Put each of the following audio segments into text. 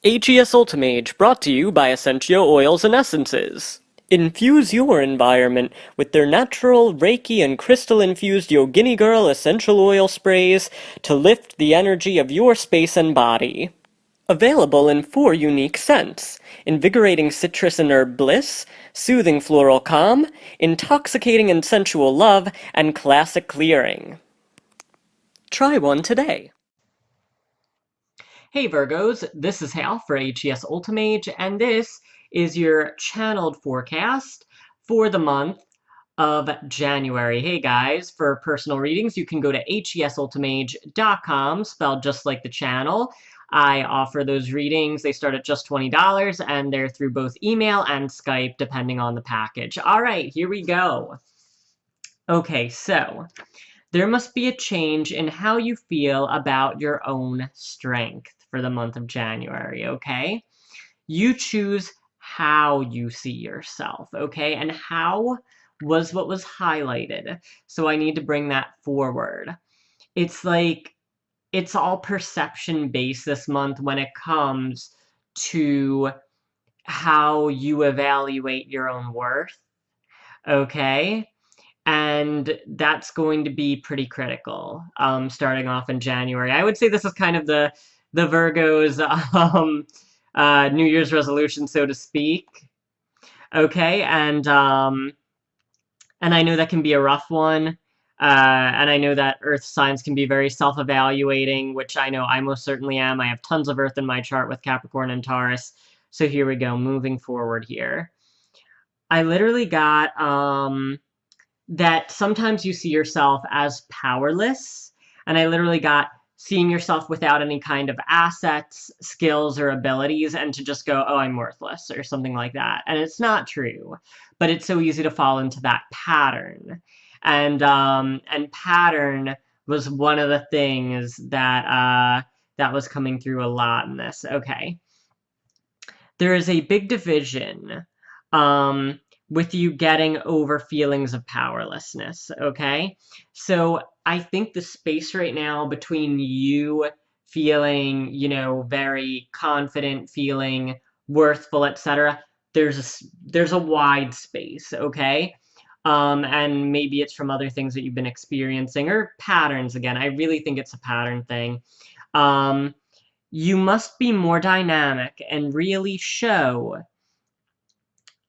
AGS Ultimage, brought to you by Essential Oils and Essences. Infuse your environment with their natural Reiki and crystal-infused Yogini Girl essential oil sprays to lift the energy of your space and body. Available in 4 unique scents: invigorating citrus and herb bliss, soothing floral calm, intoxicating and sensual love, and classic clearing. Try one today. Hey Virgos, this is Hal for HES Ultimage, and this is your channeled forecast for the month of January. Hey guys, for personal readings, you can go to hesultimage.com, spelled just like the channel. I offer those readings. They start at just $20, and they're through both email and Skype, depending on the package. All right, here we go. Okay, so there must be a change in how you feel about your own strength for the month of January, okay? You choose how you see yourself, okay? And how was what was highlighted. So I need to bring that forward. It's like, it's all perception based this month when it comes to how you evaluate your own worth, okay? And that's going to be pretty critical, starting off in January. I would say this is kind of the Virgo's New Year's resolution, so to speak. Okay, and I know that can be a rough one. And I know that Earth signs can be very self-evaluating, which I know I most certainly am. I have tons of Earth in my chart with Capricorn and Taurus. So here we go, moving forward here. I literally got that sometimes you see yourself as powerless. And I literally got seeing yourself without any kind of assets, skills, or abilities, and to just go, oh, I'm worthless, or something like that. And it's not true, but it's so easy to fall into that pattern. And pattern was one of the things that that was coming through a lot in this. Okay. There is a big division with you getting over feelings of powerlessness, okay? So I think the space right now between you feeling, you know, very confident, feeling worthful, etc., there's a wide space, okay? And maybe it's from other things that you've been experiencing or patterns again. I really think it's a pattern thing. Um, you must be more dynamic and really show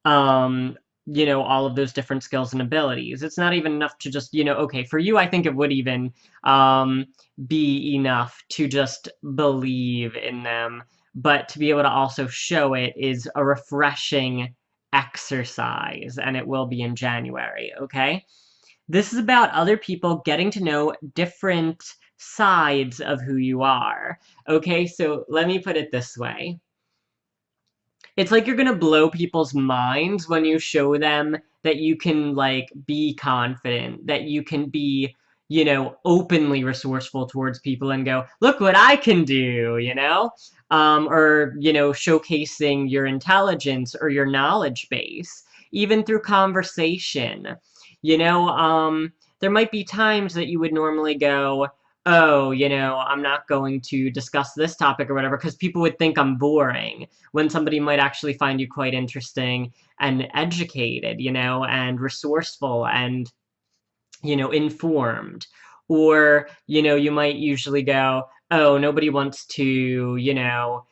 um, you know, all of those different skills and abilities. It's not even enough to just, you know, okay, for you, I think it would even um, be enough to just believe in them, but to be able to also show it is a refreshing exercise, and it will be in January, okay? This is about other people getting to know different sides of who you are, okay? So let me put it this way. It's like you're gonna blow people's minds when you show them that you can, like, be confident, that you can be, you know, openly resourceful towards people and go, look what I can do, you know? Or, you know, showcasing your intelligence or your knowledge base, even through conversation. You know, there might be times that you would normally go, oh, you know, I'm not going to discuss this topic or whatever, because people would think I'm boring, when somebody might actually find you quite interesting and educated, you know, and resourceful and, you know, informed. Or, you know, you might usually go, oh, nobody wants to, you know,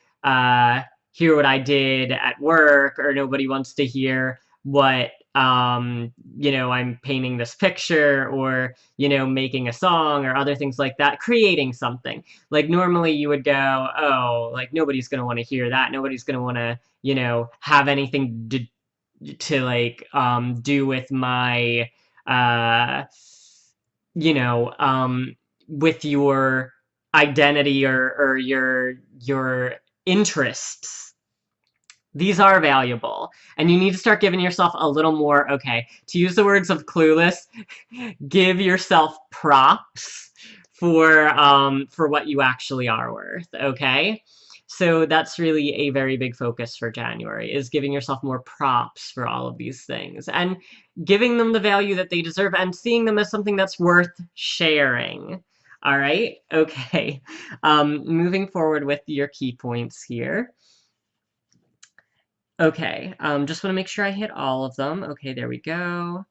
hear what I did at work, or nobody wants to hear what, you know, I'm painting this picture, or, you know, making a song, or other things like that, creating something. Like, normally you would go, oh, like, nobody's going to want to hear that. Nobody's going to want to, you know, have anything to like, do with my, uh, you know, with your identity, or your interests. These are valuable, and you need to start giving yourself a little more, okay, to use the words of Clueless, give yourself props for what you actually are worth, okay? So that's really a very big focus for January, is giving yourself more props for all of these things and giving them the value that they deserve and seeing them as something that's worth sharing. All right, okay. Moving forward with your key points here. Okay, just want to make sure I hit all of them. Okay, there we go.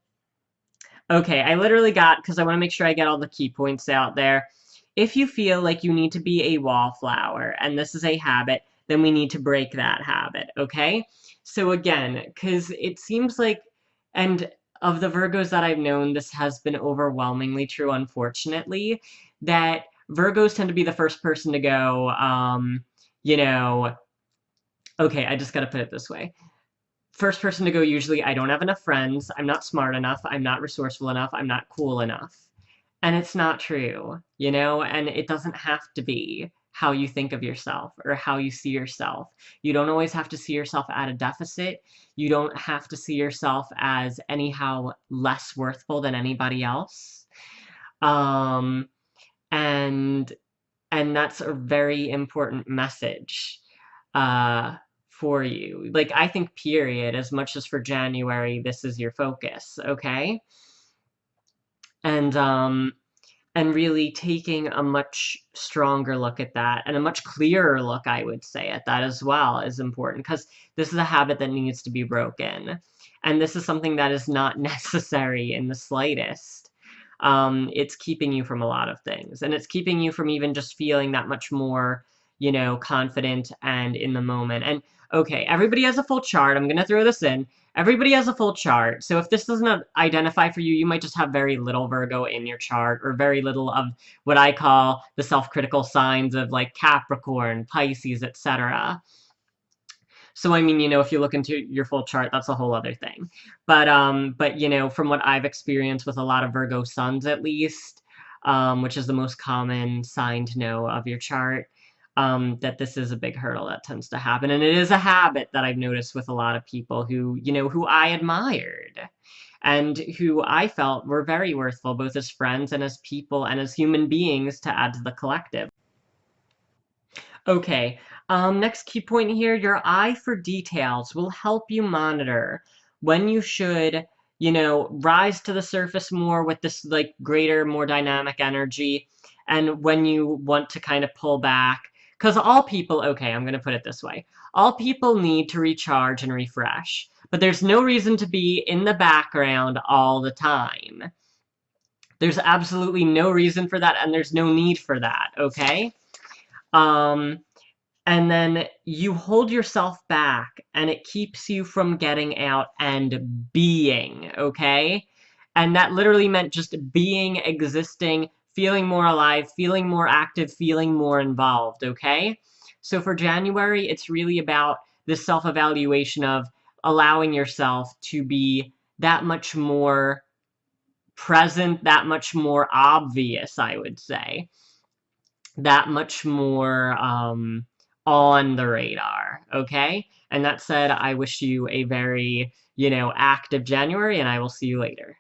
Okay, I literally got, because I want to make sure I get all the key points out there. If you feel like you need to be a wallflower, and this is a habit, then we need to break that habit, okay? So again, because it seems like, and of the Virgos that I've known, this has been overwhelmingly true, unfortunately, that Virgos tend to be the first person to go, you know, okay, I just gotta put it this way. First person to go usually, I don't have enough friends, I'm not smart enough, I'm not resourceful enough, I'm not cool enough. And it's not true, you know? And it doesn't have to be how you think of yourself or how you see yourself. You don't always have to see yourself at a deficit. You don't have to see yourself as anyhow less worthful than anybody else. Um, and and that's a very important message uh, for you. Like, I think, period, as much as for January, this is your focus, okay? And really taking a much stronger look at that and a much clearer look, I would say, at that as well is important because this is a habit that needs to be broken. And this is something that is not necessary in the slightest. It's keeping you from a lot of things. And it's keeping you from even just feeling that much more, you know, confident and in the moment. And okay, everybody has a full chart. I'm going to throw this in. Everybody has a full chart, so if this doesn't identify for you, you might just have very little Virgo in your chart, or very little of what I call the self-critical signs of like Capricorn, Pisces, etc. So I mean, you know, if you look into your full chart, that's a whole other thing. But you know, from what I've experienced with a lot of Virgo suns at least, which is the most common sign to know of your chart, that this is a big hurdle that tends to happen. And it is a habit that I've noticed with a lot of people who, you know, who I admired and who I felt were very worthful, both as friends and as people and as human beings to add to the collective. Okay, next key point here, your eye for details will help you monitor when you should, you know, rise to the surface more with this like greater, more dynamic energy, and when you want to kind of pull back. Because all people, okay, I'm going to put it this way. All people need to recharge and refresh, but there's no reason to be in the background all the time. There's absolutely no reason for that, and there's no need for that, okay? Um, and then you hold yourself back and it keeps you from getting out and being, okay? And that literally meant just being, existing, feeling more alive, feeling more active, feeling more involved, okay? So for January, it's really about this self-evaluation of allowing yourself to be that much more present, that much more obvious, I would say, that much more on the radar, okay? And that said, I wish you a very, you know, active January, and I will see you later.